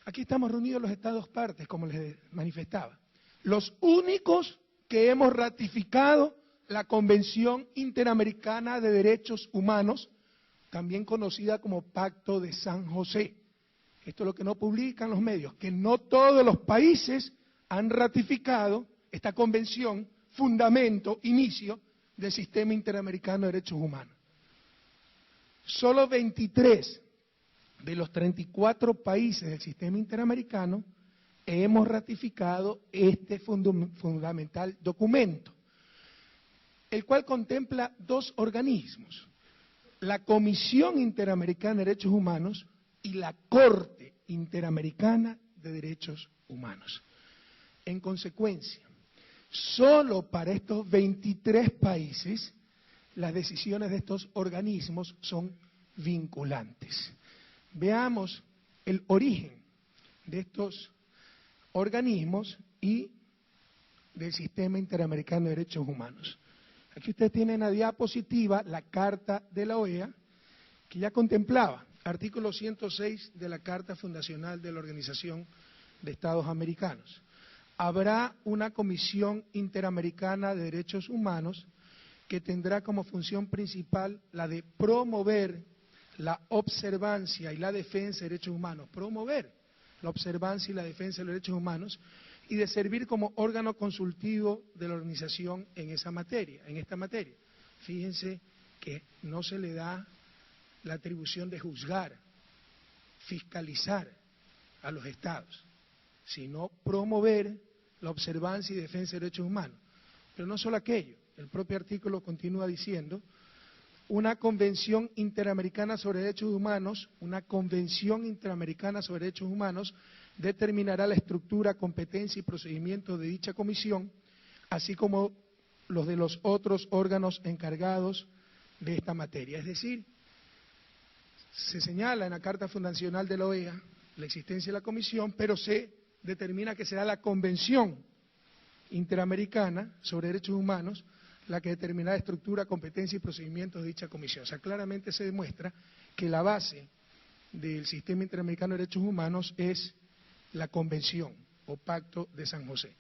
Aquí estamos reunidos los estados partes, como les manifestaba. Los únicos que hemos ratificado la Convención Interamericana de Derechos Humanos, también conocida como Pacto de San José. Esto es lo que no publican los medios, que no todos los países han ratificado esta convención, fundamento, inicio del Sistema Interamericano de Derechos Humanos. Solo 23 de los 34 países del Sistema Interamericano hemos ratificado este fundamental documento, el cual contempla dos organismos, la Comisión Interamericana de Derechos Humanos y la Corte Interamericana de Derechos Humanos. En consecuencia, solo para estos 23 países las decisiones de estos organismos son vinculantes. Veamos el origen de estos organismos y del Sistema Interamericano de Derechos Humanos. Aquí ustedes tienen a diapositiva la Carta de la OEA, que ya contemplaba, artículo 106 de la Carta Fundacional de la Organización de Estados Americanos. Habrá una Comisión Interamericana de Derechos Humanos que tendrá como función principal la de promover la observancia y la defensa de derechos humanos, promover la observancia y la defensa de los derechos humanos y de servir como órgano consultivo de la organización en esa materia, en esta materia. Fíjense que no se le da la atribución de juzgar, fiscalizar a los estados, sino promover la observancia y defensa de derechos humanos. Pero no solo aquello, el propio artículo continúa diciendo: una convención interamericana sobre derechos humanos, determinará la estructura, competencia y procedimiento de dicha comisión, así como los de los otros órganos encargados de esta materia. Es decir, se señala en la Carta Fundacional de la OEA la existencia de la comisión, pero se determina que será la Convención Interamericana sobre Derechos Humanos la que determinará la estructura, competencia y procedimientos de dicha comisión. O sea, claramente se demuestra que la base del Sistema Interamericano de Derechos Humanos es la Convención o Pacto de San José.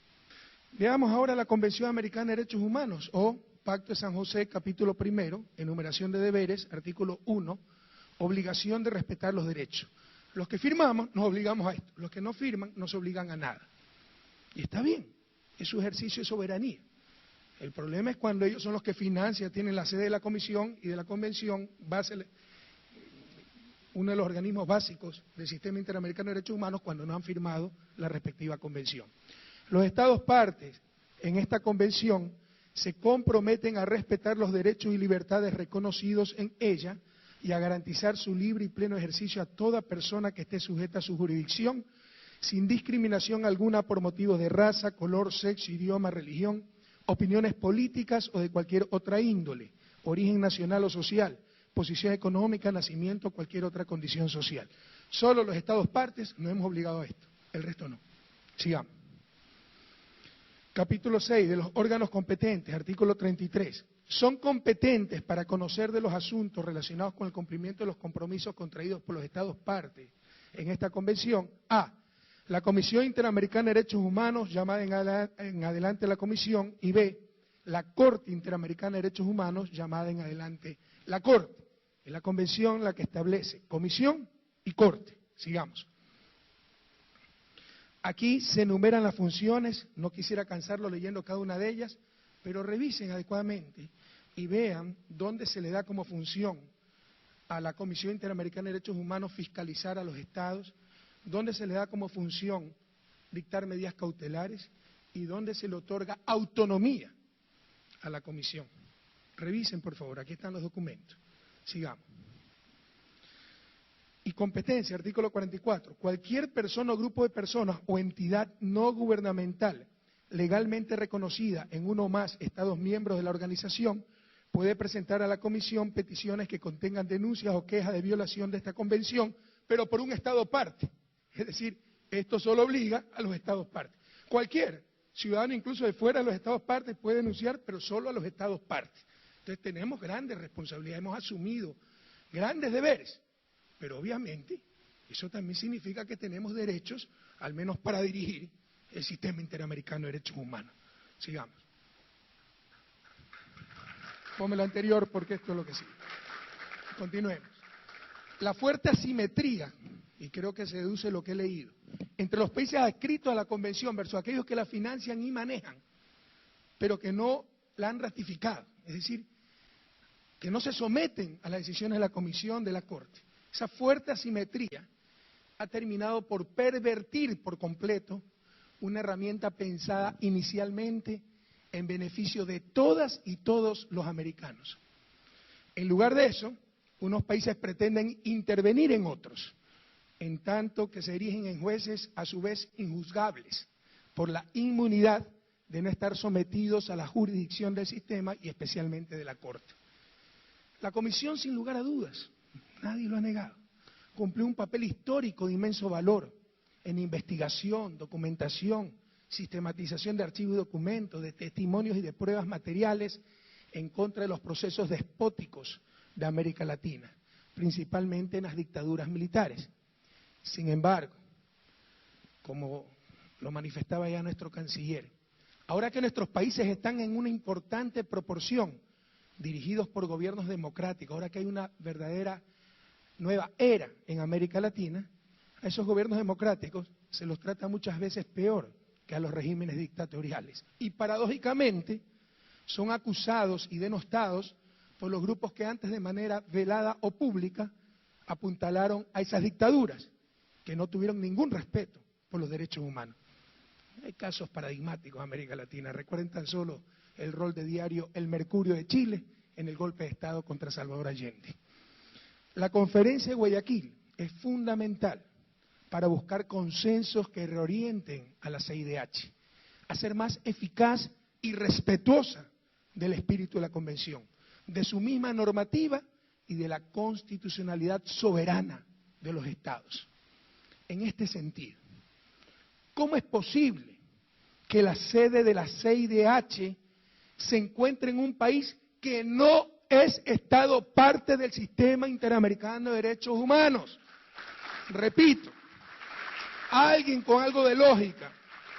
Veamos ahora la Convención Americana de Derechos Humanos o Pacto de San José, capítulo primero, enumeración de deberes, artículo 1, obligación de respetar los derechos. Los que firmamos nos obligamos a esto, los que no firman no se obligan a nada. Y está bien, es su ejercicio de soberanía. El problema es cuando ellos son los que financian, tienen la sede de la comisión y de la convención, uno de los organismos básicos del Sistema Interamericano de Derechos Humanos, cuando no han firmado la respectiva convención. Los estados partes en esta convención se comprometen a respetar los derechos y libertades reconocidos en ella y a garantizar su libre y pleno ejercicio a toda persona que esté sujeta a su jurisdicción, sin discriminación alguna por motivos de raza, color, sexo, idioma, religión, opiniones políticas o de cualquier otra índole, origen nacional o social, posición económica, nacimiento o cualquier otra condición social. Solo los estados partes nos hemos obligado a esto, el resto no. Sigamos. Capítulo 6 de los órganos competentes, artículo 33. Son competentes para conocer de los asuntos relacionados con el cumplimiento de los compromisos contraídos por los estados partes en esta convención: a. la Comisión Interamericana de Derechos Humanos, llamada en adelante la Comisión, y b. la Corte Interamericana de Derechos Humanos, llamada en adelante la Corte. Es la convención la que establece comisión y corte. Sigamos. Aquí se enumeran las funciones, no quisiera cansarlo leyendo cada una de ellas, pero revisen adecuadamente y vean dónde se le da como función a la Comisión Interamericana de Derechos Humanos fiscalizar a los estados, dónde se le da como función dictar medidas cautelares y dónde se le otorga autonomía a la comisión. Revisen, por favor, aquí están los documentos. Sigamos. Y competencia, artículo 44. Cualquier persona o grupo de personas o entidad no gubernamental legalmente reconocida en uno o más estados miembros de la organización puede presentar a la comisión peticiones que contengan denuncias o quejas de violación de esta convención, pero por un estado parte. Es decir, esto solo obliga a los estados partes. Cualquier ciudadano, incluso de fuera de los estados partes, puede denunciar, pero solo a los estados partes. Entonces tenemos grandes responsabilidades, hemos asumido grandes deberes, pero obviamente Eso también significa que tenemos derechos, al menos para dirigir el sistema interamericano de derechos humanos. Sigamos. Ponme lo anterior porque esto es lo que sigue. Continuemos. La fuerte asimetría, y creo que se deduce lo que he leído, entre los países adscritos a la Convención versus aquellos que la financian y manejan, pero que no la han ratificado, es decir, que no se someten a las decisiones de la Comisión de la Corte. Esa fuerte asimetría ha terminado por pervertir por completo una herramienta pensada inicialmente en beneficio de todas y todos los americanos. En lugar de eso, unos países pretenden intervenir en otros, en tanto que se erigen en jueces a su vez injuzgables por la inmunidad de no estar sometidos a la jurisdicción del sistema y especialmente de la Corte. La Comisión, sin lugar a dudas, nadie lo ha negado, cumplió un papel histórico de inmenso valor en investigación, documentación, sistematización de archivos y documentos, de testimonios y de pruebas materiales en contra de los procesos despóticos de América Latina, principalmente en las dictaduras militares. Sin embargo, como lo manifestaba ya nuestro canciller, ahora que nuestros países están en una importante proporción dirigidos por gobiernos democráticos, ahora que hay una verdadera nueva era en América Latina, a esos gobiernos democráticos se los trata muchas veces peor que a los regímenes dictatoriales. Y paradójicamente son acusados y denostados por los grupos que antes de manera velada o pública apuntalaron a esas dictaduras, que no tuvieron ningún respeto por los derechos humanos. Hay casos paradigmáticos en América Latina. Recuerden tan solo el rol de diario El Mercurio de Chile en el golpe de Estado contra Salvador Allende. La conferencia de Guayaquil es fundamental para buscar consensos que reorienten a la CIDH, a ser más eficaz y respetuosa del espíritu de la Convención, de su misma normativa y de la constitucionalidad soberana de los Estados. En este sentido, ¿cómo es posible que la sede de la CIDH se encuentre en un país que no es Estado parte del sistema interamericano de derechos humanos? Repito, alguien con algo de lógica,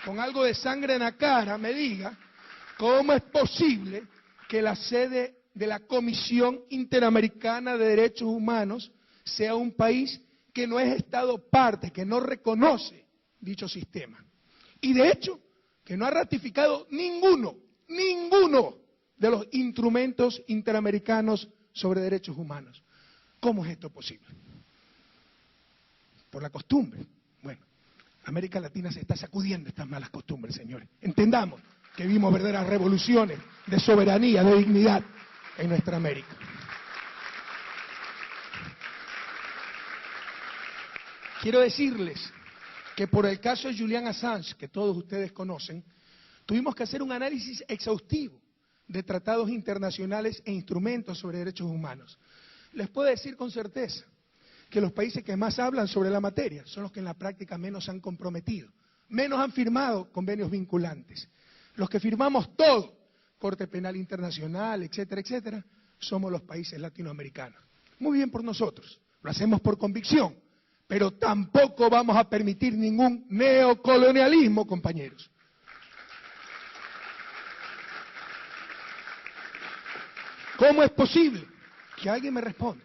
con algo de sangre en la cara, me diga cómo es posible que la sede de la Comisión Interamericana de Derechos Humanos sea un país que no es Estado parte, que no reconoce dicho sistema. Y de hecho, que no ha ratificado ninguno de los instrumentos interamericanos sobre derechos humanos. ¿Cómo es esto posible? Por la costumbre. Bueno, América Latina se está sacudiendo estas malas costumbres, señores. Entendamos que vimos verdaderas revoluciones de soberanía, de dignidad en nuestra América. Quiero decirles que por el caso de Julian Assange, que todos ustedes conocen, tuvimos que hacer un análisis exhaustivo de tratados internacionales e instrumentos sobre derechos humanos. Les puedo decir con certeza que los países que más hablan sobre la materia son los que en la práctica menos se han comprometido, menos han firmado convenios vinculantes. Los que firmamos todo, Corte Penal Internacional, etcétera, etcétera, somos los países latinoamericanos. Muy bien por nosotros, lo hacemos por convicción, pero tampoco vamos a permitir ningún neocolonialismo, compañeros. ¿Cómo es posible? Que alguien me responda.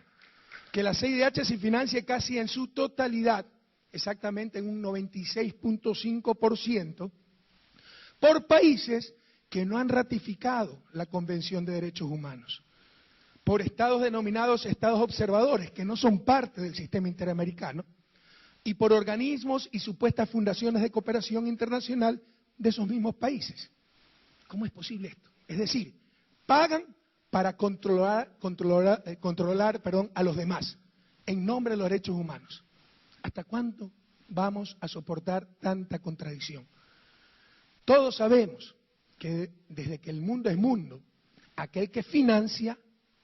Que la CIDH se financie casi en su totalidad, exactamente en un 96.5%, por países que no han ratificado la Convención de Derechos Humanos, por estados denominados estados observadores, que no son parte del sistema interamericano, y por organismos y supuestas fundaciones de cooperación internacional de esos mismos países. ¿Cómo es posible esto? Es decir, pagan para controlar a los demás, en nombre de los derechos humanos. ¿Hasta cuándo vamos a soportar tanta contradicción? Todos sabemos que desde que el mundo es mundo, aquel que financia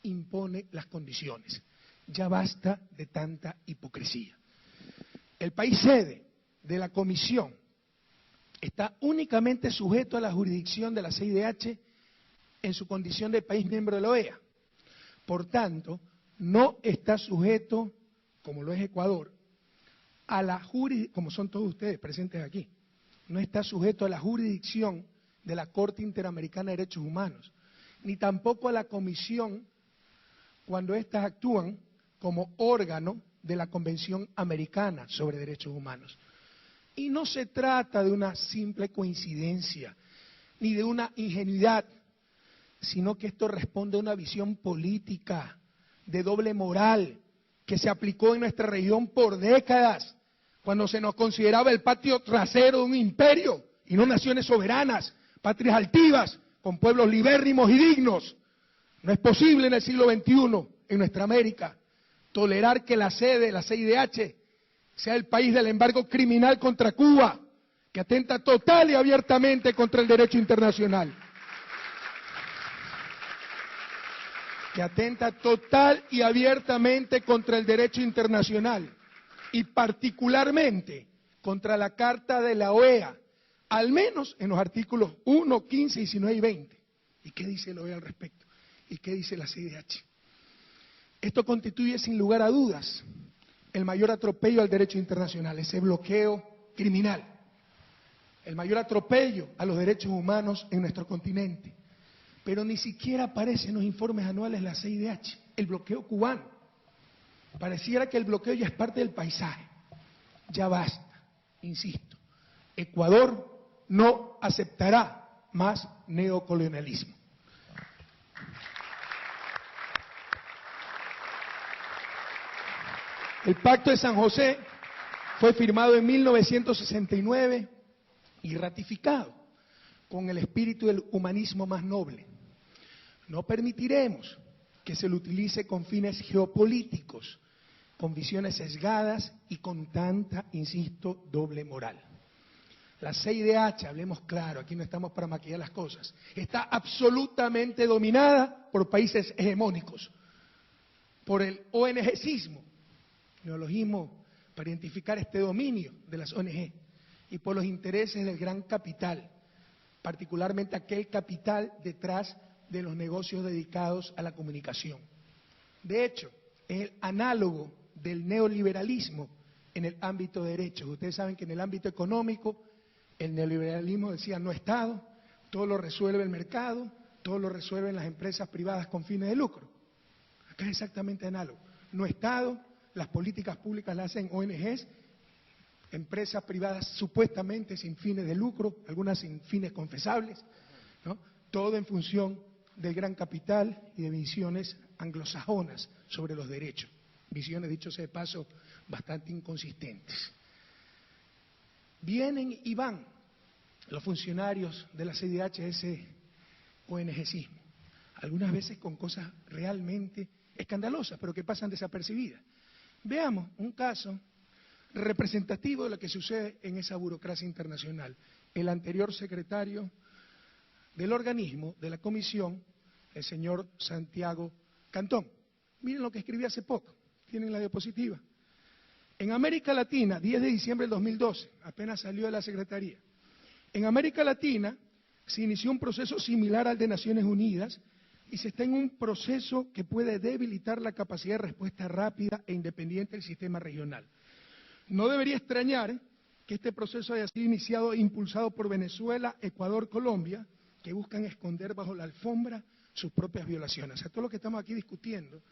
impone las condiciones. Ya basta de tanta hipocresía. El país sede de la Comisión está únicamente sujeto a la jurisdicción de la CIDH en su condición de país miembro de la OEA. Por tanto, no está sujeto, como lo es Ecuador, a la jurisdicción, como son todos ustedes presentes aquí, no está sujeto a la jurisdicción de la Corte Interamericana de Derechos Humanos, ni tampoco a la Comisión cuando éstas actúan como órgano de la Convención Americana sobre Derechos Humanos. Y no se trata de una simple coincidencia, ni de una ingenuidad, sino que esto responde a una visión política de doble moral que se aplicó en nuestra región por décadas, cuando se nos consideraba el patio trasero de un imperio y no naciones soberanas, patrias altivas, con pueblos libérrimos y dignos. No es posible en el siglo XXI, en nuestra América, tolerar que la sede, la CIDH, sea el país del embargo criminal contra Cuba, que atenta total y abiertamente contra el derecho internacional. Que atenta total y abiertamente contra el derecho internacional y particularmente contra la Carta de la OEA, al menos en los artículos 1, 15, 19 y 20. ¿Y qué dice la OEA al respecto? ¿Y qué dice la CIDH? Esto constituye sin lugar a dudas el mayor atropello al derecho internacional, ese bloqueo criminal, el mayor atropello a los derechos humanos en nuestro continente. Pero ni siquiera aparece en los informes anuales la CIDH, el bloqueo cubano. Pareciera que el bloqueo ya es parte del paisaje. Ya basta, insisto. Ecuador no aceptará más neocolonialismo. El Pacto de San José fue firmado en 1969 y ratificado con el espíritu del humanismo más noble. No permitiremos que se lo utilice con fines geopolíticos, con visiones sesgadas y con tanta, insisto, doble moral. La CIDH, hablemos claro, aquí no estamos para maquillar las cosas, está absolutamente dominada por países hegemónicos, por el ONGcismo, neologismo para identificar este dominio de las ONG, y por los intereses del gran capital, particularmente aquel capital detrás de los negocios dedicados a la comunicación. De hecho, es el análogo del neoliberalismo en el ámbito de derechos. Ustedes saben que en el ámbito económico el neoliberalismo decía no Estado, todo lo resuelve el mercado, todo lo resuelven las empresas privadas con fines de lucro. Acá es exactamente análogo. No Estado, las políticas públicas las hacen ONGs, empresas privadas supuestamente sin fines de lucro, algunas sin fines confesables, ¿no? Todo en función del gran capital y de visiones anglosajonas sobre los derechos. Visiones, dicho sea de paso, bastante inconsistentes. Vienen y van los funcionarios de la CIDH, ese ONGcismo, algunas veces con cosas realmente escandalosas, pero que pasan desapercibidas. Veamos un caso representativo de lo que sucede en esa burocracia internacional. El anterior secretario del organismo, de la comisión, el señor Santiago Cantón. Miren lo que escribí hace poco, tienen la diapositiva. En América Latina, 10 de diciembre del 2012, apenas salió de la Secretaría, en América Latina se inició un proceso similar al de Naciones Unidas y se está en un proceso que puede debilitar la capacidad de respuesta rápida e independiente del sistema regional. No debería extrañar que este proceso haya sido iniciado e impulsado por Venezuela, Ecuador, Colombia, que buscan esconder bajo la alfombra sus propias violaciones. O sea, todo lo que estamos aquí discutiendo,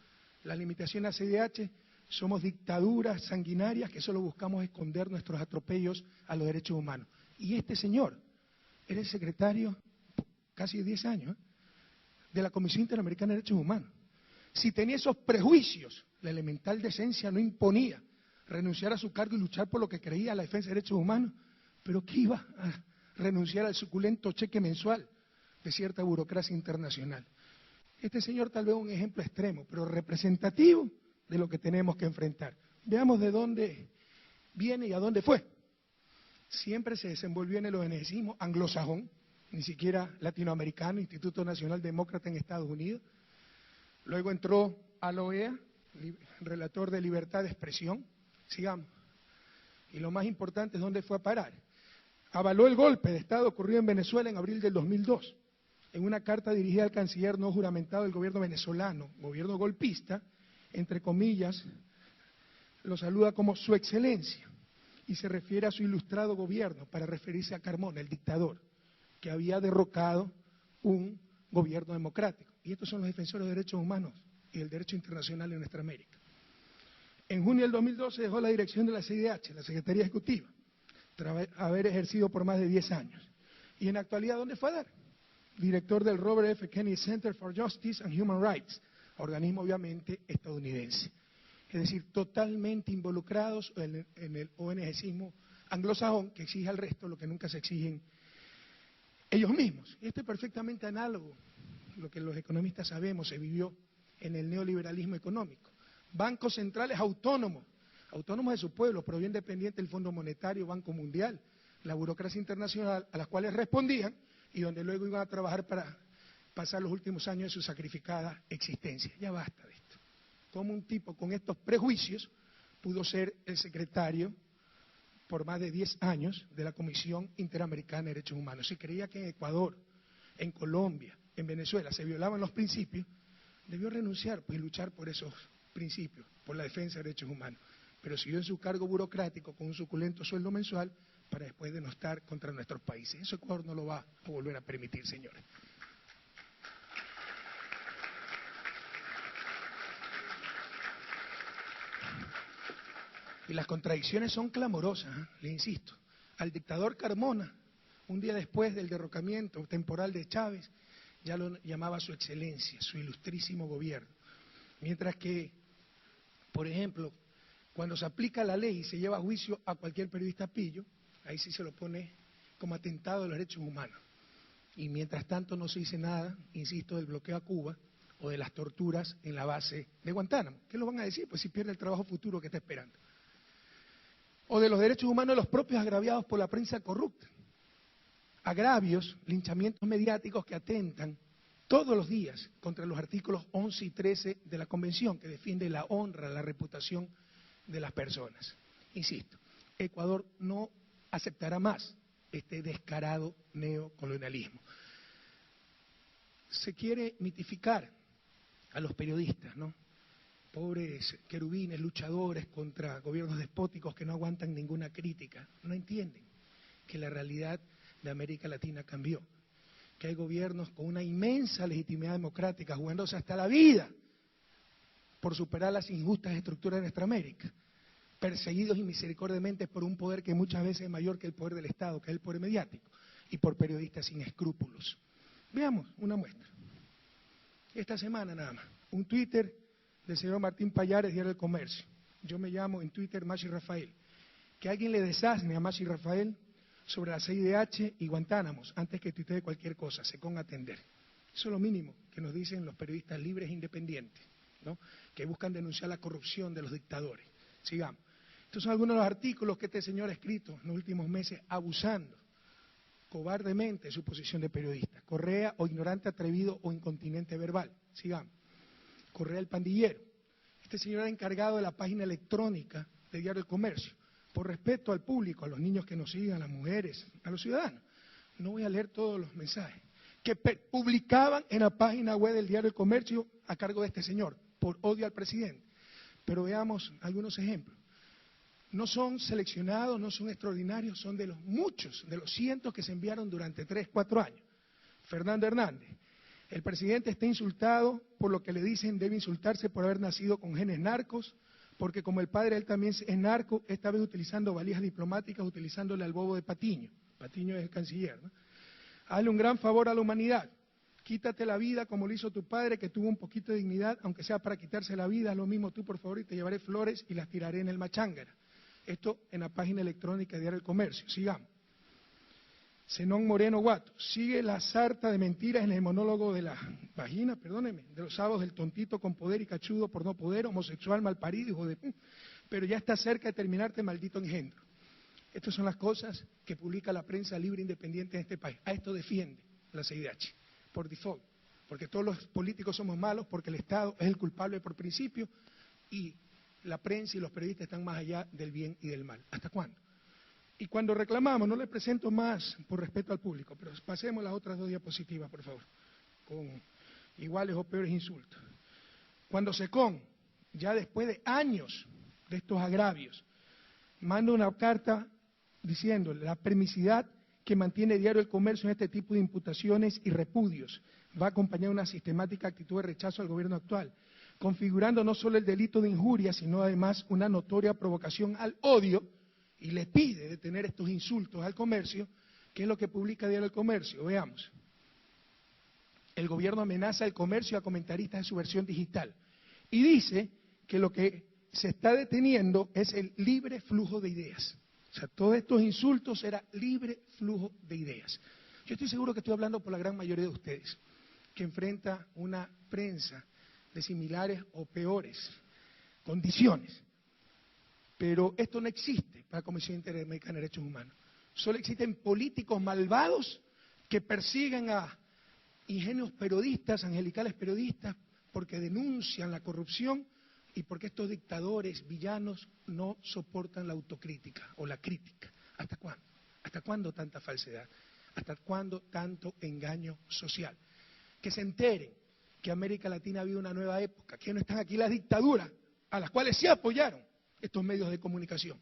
las limitaciones a CIDH, somos dictaduras sanguinarias que solo buscamos esconder nuestros atropellos a los derechos humanos. Y este señor era el secretario, casi 10 años, de la Comisión Interamericana de Derechos Humanos. Si tenía esos prejuicios, la elemental decencia no imponía renunciar a su cargo y luchar por lo que creía la defensa de derechos humanos, pero ¿qué iba a renunciar al suculento cheque mensual de cierta burocracia internacional? Este señor tal vez un ejemplo extremo, pero representativo de lo que tenemos que enfrentar. Veamos de dónde viene y a dónde fue. Siempre se desenvolvió en el ONGcismo anglosajón, ni siquiera latinoamericano, Instituto Nacional Demócrata en Estados Unidos. Luego entró a la OEA, relator de libertad de expresión. Sigamos. Y lo más importante es dónde fue a parar. Avaló el golpe de Estado ocurrido en Venezuela en abril del 2002. En una carta dirigida al canciller no juramentado del gobierno venezolano, gobierno golpista, entre comillas, lo saluda como su excelencia. y se refiere a su ilustrado gobierno para referirse a Carmona, el dictador, que había derrocado un gobierno democrático. Y estos son los defensores de derechos humanos y del derecho internacional en nuestra América. En junio del 2012 dejó la dirección de la CIDH, la Secretaría Ejecutiva, tras haber ejercido por más de 10 años. Y en la actualidad, ¿dónde fue a dar? Director del Robert F. Kennedy Center for Justice and Human Rights, organismo obviamente estadounidense. Es decir, totalmente involucrados en el ONGismo anglosajón, que exige al resto lo que nunca se exigen ellos mismos. Esto es perfectamente análogo, lo que los economistas sabemos, se vivió en el neoliberalismo económico. Bancos centrales autónomos de su pueblo, pero bien dependiente del Fondo Monetario, Banco Mundial, la burocracia internacional, a las cuales respondían y donde luego iban a trabajar para pasar los últimos años de su sacrificada existencia. Ya basta de esto. Como un tipo con estos prejuicios pudo ser el secretario por más de 10 años de la Comisión Interamericana de Derechos Humanos. Si creía que en Ecuador, en Colombia, en Venezuela se violaban los principios, debió renunciar pues, y luchar por esos principios, por la defensa de derechos humanos. Pero siguió en su cargo burocrático con un suculento sueldo mensual para después denostar contra nuestros países. Eso Ecuador no lo va a volver a permitir, señores. Y las contradicciones son clamorosas, le insisto. Al dictador Carmona, un día después del derrocamiento temporal de Chávez, ya lo llamaba su excelencia, su ilustrísimo gobierno. Mientras que, por ejemplo, cuando se aplica la ley y se lleva a juicio a cualquier periodista pillo, ahí sí se lo pone como atentado a los derechos humanos. Y mientras tanto no se dice nada, insisto, del bloqueo a Cuba o de las torturas en la base de Guantánamo. ¿Qué lo van a decir? Pues si pierde el trabajo futuro que está esperando. O de los derechos humanos de los propios agraviados por la prensa corrupta. Agravios, linchamientos mediáticos que atentan todos los días contra los artículos 11 y 13 de la Convención, que defiende la honra, la reputación de las personas. Insisto, Ecuador no aceptará más este descarado neocolonialismo. Se quiere mitificar a los periodistas, ¿no? Pobres querubines, luchadores contra gobiernos despóticos que no aguantan ninguna crítica. No entienden que la realidad de América Latina cambió, que hay gobiernos con una inmensa legitimidad democrática jugándose hasta la vida por superar las injustas estructuras de nuestra América, perseguidos inmisericordiamente por un poder que muchas veces es mayor que el poder del Estado, que es el poder mediático, y por periodistas sin escrúpulos. Veamos una muestra. Esta semana nada más, un Twitter del señor Martín Pallares, Diario del Comercio. Yo me llamo en Twitter Machi Rafael. Que alguien le desasne a Machi Rafael sobre la CIDH y Guantánamo antes que tuitee cualquier cosa, se ponga a atender. Eso es lo mínimo que nos dicen los periodistas libres e independientes, ¿no? Que buscan denunciar la corrupción de los dictadores. Sigamos. Estos son algunos de los artículos que este señor ha escrito en los últimos meses abusando cobardemente de su posición de periodista. Correa o ignorante, atrevido o incontinente verbal. Sigamos. Correa el pandillero. Este señor era encargado de la página electrónica de Diario del Comercio. Por respeto al público, a los niños que nos sigan, a las mujeres, a los ciudadanos. No voy a leer todos los mensajes que publicaban en la página web del Diario del Comercio a cargo de este señor, por odio al presidente. Pero veamos algunos ejemplos. No son seleccionados, no son extraordinarios, son de los muchos, de los cientos que se enviaron durante 3, 4 años. Fernando Hernández. El presidente está insultado por lo que le dicen debe insultarse por haber nacido con genes narcos, porque como el padre él también es narco, esta vez utilizando valijas diplomáticas, utilizándole al bobo de Patiño. Patiño es el canciller, ¿no? Hazle un gran favor a la humanidad. Quítate la vida como lo hizo tu padre, que tuvo un poquito de dignidad, aunque sea para quitarse la vida, haz lo mismo tú, por favor, y te llevaré flores y las tiraré en el Machángara. Esto en la página electrónica de Diario del Comercio. Sigamos. Zenón Moreno Guato, sigue la sarta de mentiras en el monólogo de la vagina, perdóneme, de los sábados del tontito con poder y cachudo por no poder, homosexual, malparido, hijo de... Pero ya está cerca de terminarte, maldito engendro. Estas son las cosas que publica la prensa libre e independiente en este país. A esto defiende la CIDH, por default, porque todos los políticos somos malos, porque el Estado es el culpable por principio y la prensa y los periodistas están más allá del bien y del mal. ¿Hasta cuándo? Y cuando reclamamos, no le presento más por respeto al público, pero pasemos las otras 2 diapositivas, por favor, con iguales o peores insultos. Cuando SECON, ya después de años de estos agravios, manda una carta diciendo la permisividad que mantiene Diario El Comercio en este tipo de imputaciones y repudios va a acompañar una sistemática actitud de rechazo al gobierno actual, configurando no solo el delito de injuria, sino además una notoria provocación al odio, y le pide detener estos insultos al comercio. ¿Qué es lo que publica Diario El Comercio? Veamos. El gobierno amenaza al comercio y a comentaristas en su versión digital y dice que lo que se está deteniendo es el libre flujo de ideas. O sea, todos estos insultos era libre flujo de ideas. Yo estoy seguro que estoy hablando por la gran mayoría de ustedes, que enfrenta una prensa de similares o peores condiciones. Pero esto no existe para la Comisión Interamericana de Derechos Humanos. Solo existen políticos malvados que persiguen a ingenios periodistas, angelicales periodistas, porque denuncian la corrupción y porque estos dictadores, villanos, no soportan la autocrítica o la crítica. ¿Hasta cuándo? ¿Hasta cuándo tanta falsedad? ¿Hasta cuándo tanto engaño social? Que se enteren que América Latina vive una nueva época, que no están aquí las dictaduras, a las cuales sí apoyaron estos medios de comunicación,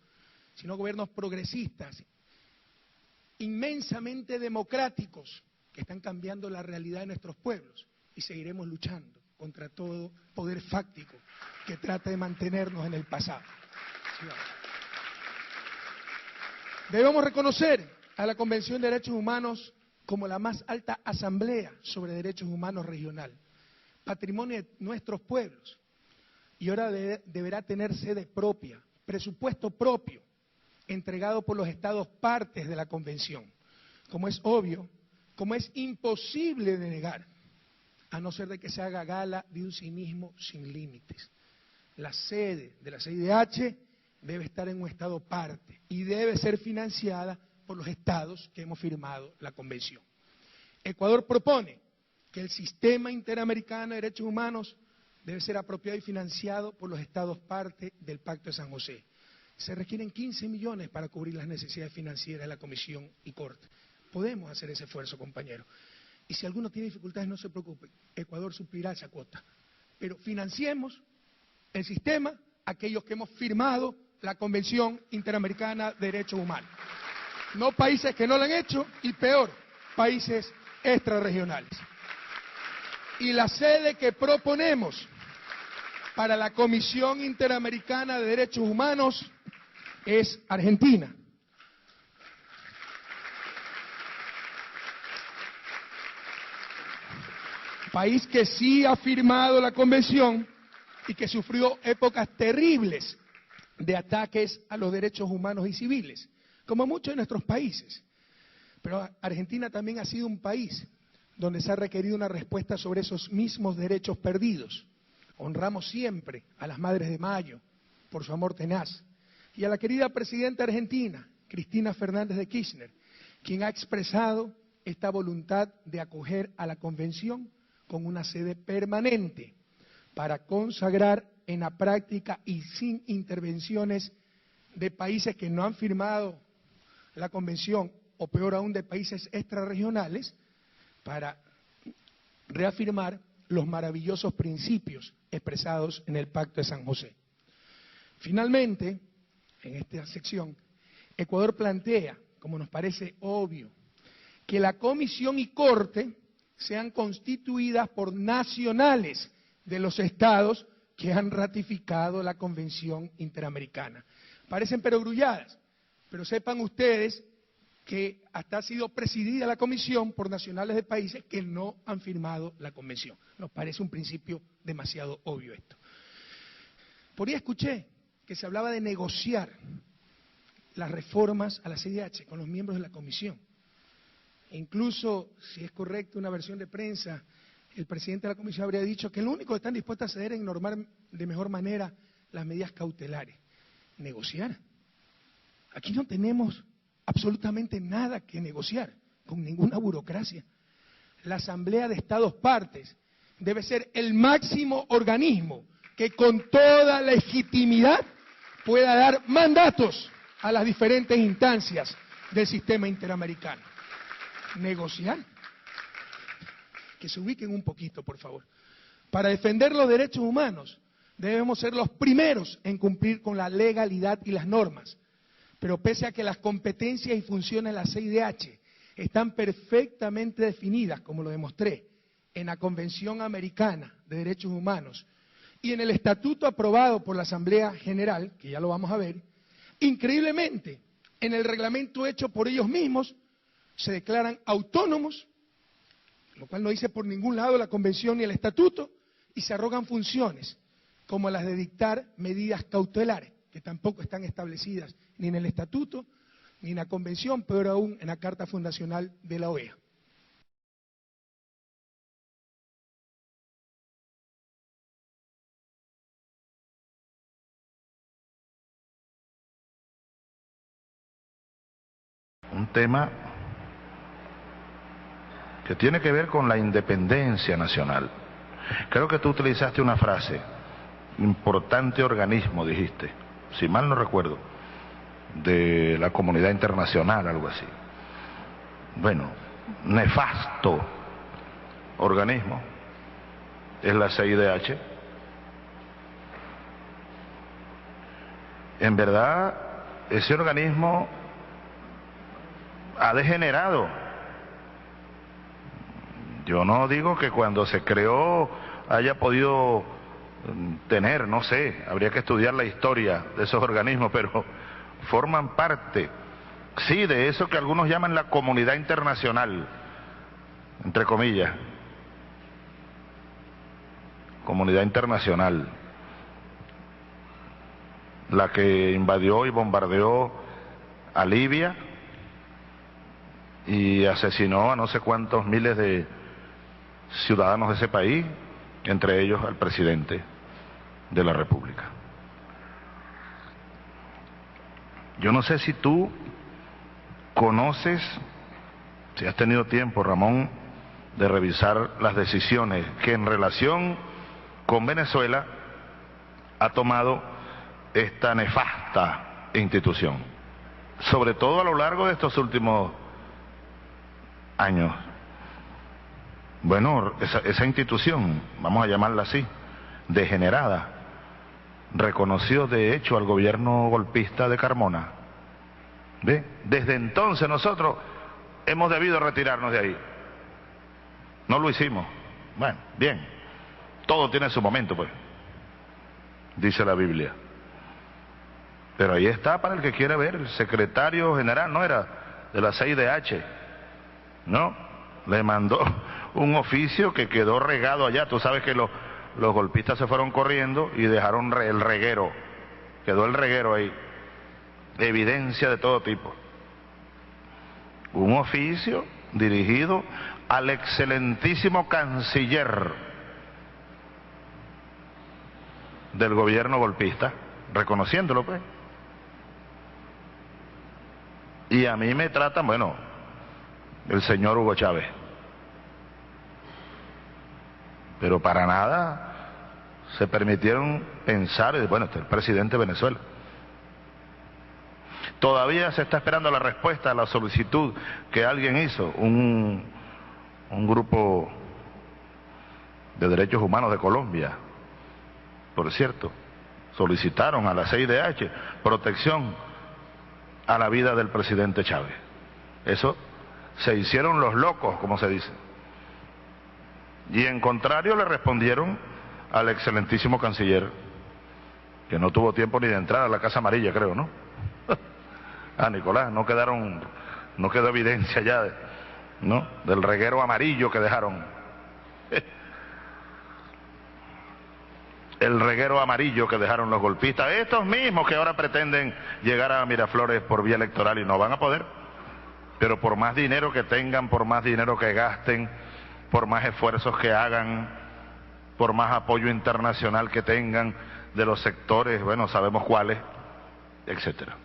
sino gobiernos progresistas, inmensamente democráticos, que están cambiando la realidad de nuestros pueblos, y seguiremos luchando contra todo poder fáctico que trata de mantenernos en el pasado. Debemos reconocer a la Convención de Derechos Humanos como la más alta asamblea sobre derechos humanos regional, patrimonio de nuestros pueblos, y ahora deberá tener sede propia, presupuesto propio, entregado por los estados partes de la Convención, como es obvio, como es imposible de negar, a no ser de que se haga gala de un cinismo sin límites. La sede de la CIDH debe estar en un estado parte y debe ser financiada por los estados que hemos firmado la Convención. Ecuador propone que el Sistema Interamericano de Derechos Humanos debe ser apropiado y financiado por los estados parte del Pacto de San José. Se requieren 15 millones para cubrir las necesidades financieras de la Comisión y Corte. Podemos hacer ese esfuerzo, compañeros. Y si alguno tiene dificultades, no se preocupe, Ecuador suplirá esa cuota. Pero financiemos el sistema, aquellos que hemos firmado la Convención Interamericana de Derechos Humanos. No países que no lo han hecho y peor, países extrarregionales. Y la sede que proponemos para la Comisión Interamericana de Derechos Humanos es Argentina. País que sí ha firmado la Convención y que sufrió épocas terribles de ataques a los derechos humanos y civiles, como muchos de nuestros países. Pero Argentina también ha sido un país donde se ha requerido una respuesta sobre esos mismos derechos perdidos. Honramos siempre a las Madres de Mayo por su amor tenaz y a la querida presidenta argentina, Cristina Fernández de Kirchner, quien ha expresado esta voluntad de acoger a la Convención con una sede permanente para consagrar en la práctica y sin intervenciones de países que no han firmado la Convención, o peor aún de países extrarregionales, para reafirmar los maravillosos principios expresados en el Pacto de San José. Finalmente, en esta sección, Ecuador plantea, como nos parece obvio, que la Comisión y Corte sean constituidas por nacionales de los estados que han ratificado la Convención Interamericana. Parecen perogrulladas, pero sepan ustedes que hasta ha sido presidida la comisión por nacionales de países que no han firmado la Convención. Nos parece un principio demasiado obvio esto. Por ahí escuché que se hablaba de negociar las reformas a la CIDH con los miembros de la comisión. Incluso, si es correcto una versión de prensa, el presidente de la comisión habría dicho que lo único que están dispuestos a hacer es normar de mejor manera las medidas cautelares. Negociar. Aquí no tenemos absolutamente nada que negociar con ninguna burocracia. La Asamblea de Estados Partes debe ser el máximo organismo que con toda legitimidad pueda dar mandatos a las diferentes instancias del sistema interamericano. Negociar. Que se ubiquen un poquito, por favor. Para defender los derechos humanos debemos ser los primeros en cumplir con la legalidad y las normas. Pero pese a que las competencias y funciones de la CIDH están perfectamente definidas, como lo demostré, en la Convención Americana de Derechos Humanos y en el estatuto aprobado por la Asamblea General, que ya lo vamos a ver, increíblemente, en el reglamento hecho por ellos mismos, se declaran autónomos, lo cual no dice por ningún lado la Convención ni el estatuto, y se arrogan funciones, como las de dictar medidas cautelares, que tampoco están establecidas ni en el estatuto, ni en la Convención, peor aún en la Carta Fundacional de la OEA. Un tema que tiene que ver con la independencia nacional. Creo que tú utilizaste una frase, importante organismo, dijiste, si mal no recuerdo, de la comunidad internacional, algo así. Bueno, nefasto organismo es la CIDH. En verdad, ese organismo ha degenerado. Yo no digo que cuando se creó haya podido tener, no sé, habría que estudiar la historia de esos organismos, pero forman parte, sí, de eso que algunos llaman la comunidad internacional, entre comillas, comunidad internacional, la que invadió y bombardeó a Libia y asesinó a no sé cuántos miles de ciudadanos de ese país, entre ellos al presidente de la República. Yo no sé si tú conoces, si has tenido tiempo, Ramón, de revisar las decisiones que en relación con Venezuela ha tomado esta nefasta institución, sobre todo a lo largo de estos últimos años. Bueno, esa institución, vamos a llamarla así, degenerada, reconoció de hecho al gobierno golpista de Carmona. ¿Ve? Desde entonces nosotros hemos debido retirarnos de ahí. No lo hicimos. Bueno, bien, todo tiene su momento, pues, dice la Biblia. Pero ahí está, para el que quiera ver, el secretario general, no era de la CIDH, no, le mandó un oficio que quedó regado allá. Tú sabes que los golpistas se fueron corriendo y dejaron el reguero, quedó el reguero ahí, evidencia de todo tipo. Un oficio dirigido al excelentísimo canciller del gobierno golpista, reconociéndolo, pues. Y a mí me tratan, bueno, el señor Hugo Chávez, pero para nada se permitieron pensar, bueno, este es el presidente de Venezuela. Todavía se está esperando la respuesta a la solicitud que alguien hizo, un grupo de derechos humanos de Colombia, por cierto, solicitaron a la CIDH protección a la vida del presidente Chávez. Eso se hicieron los locos, como se dice. Y en contrario le respondieron al excelentísimo canciller, que no tuvo tiempo ni de entrar a la Casa Amarilla, creo, ¿no? Nicolás, no quedó evidencia ya, ¿no?, del reguero amarillo que dejaron. El reguero amarillo que dejaron los golpistas, estos mismos que ahora pretenden llegar a Miraflores por vía electoral y no van a poder, pero por más dinero que tengan, por más dinero que gasten, por más esfuerzos que hagan, por más apoyo internacional que tengan de los sectores, bueno, sabemos cuáles, etcétera.